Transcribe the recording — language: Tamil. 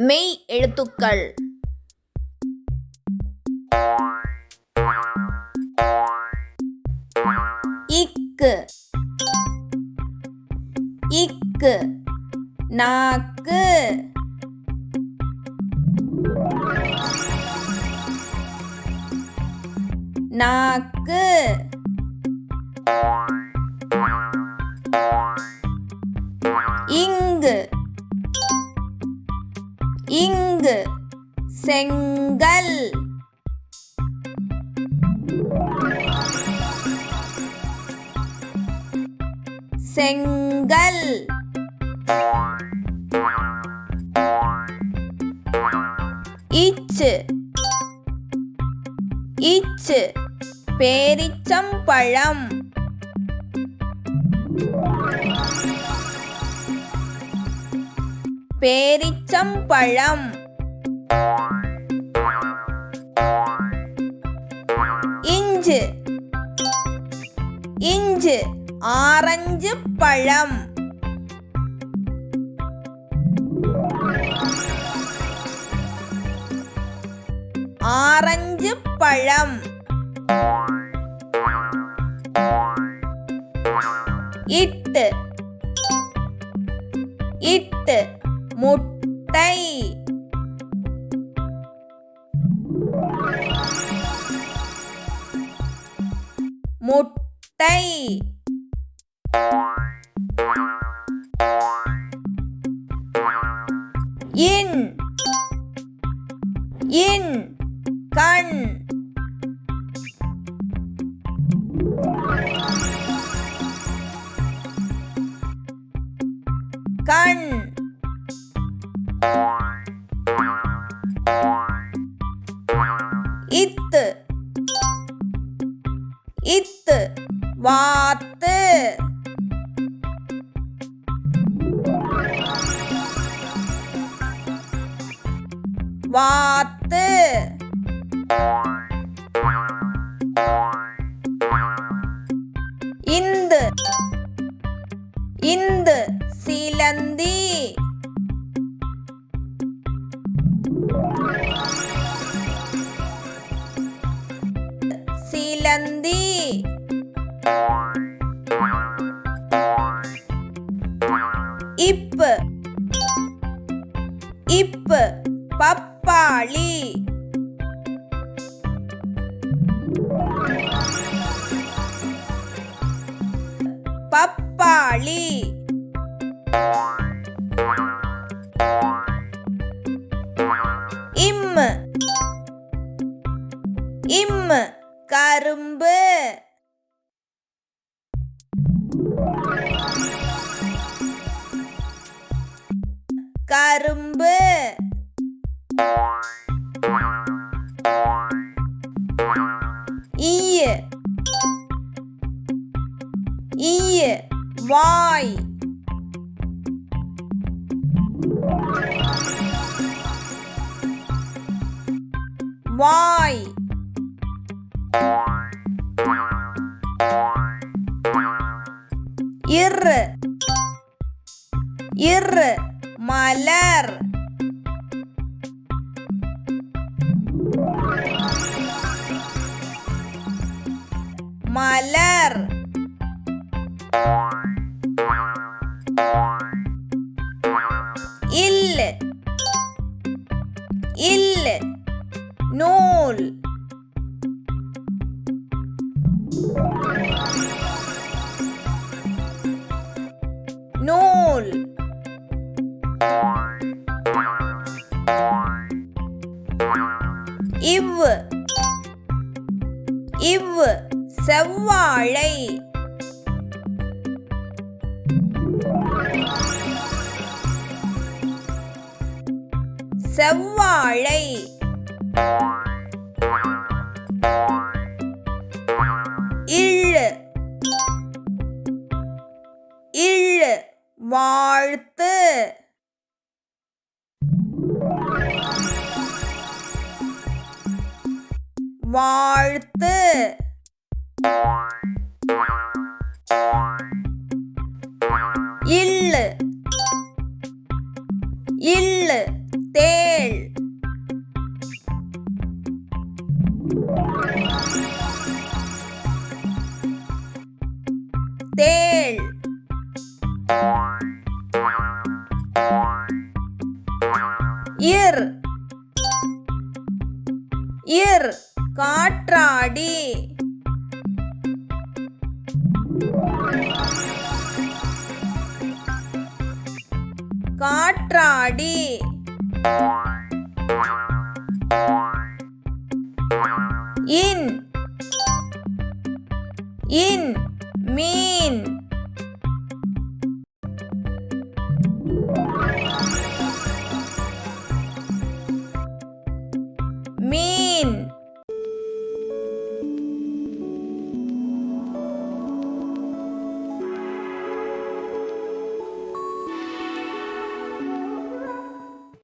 மெய் எழுத்துக்கள். இக்கு இக்கு நாக்கு. நாக்கு. இங்கு இங்கு செங்கல். செங்கல். இச்சு இச்சு பேரிச்சம்பழம். பேரிச்சம்பழம். இஞ்சு இஞ்சு ஆரஞ்சு பழம். ஆரஞ்சு பழம். இட்டு இட்டு முட்டை. முட்டை. இன் இன் கண். கண். இத்து இத்து வாத்து. வாத்து. இந்து இந்து சிலந்தி. சிலந்தி. இப்பு இப்பு பப்பாளி. பப்பாளி. இம்மு இம்மு கரும்பு. கரும்பு. ஈய ஈய வாய். வாய். இரு இரு மலர். மலர். இல்லு இல்லு நூல். நூல். இவ்வு இவ்வு செவ்வாழை. செவ்வாழை. இள்ளு இள்ளு வாழ்த்து. வாழ்த்து. இல்லு இல்லு தேன். இர் இர் காற்றாடி காற்றாடி இன் இன் மீன் மீன்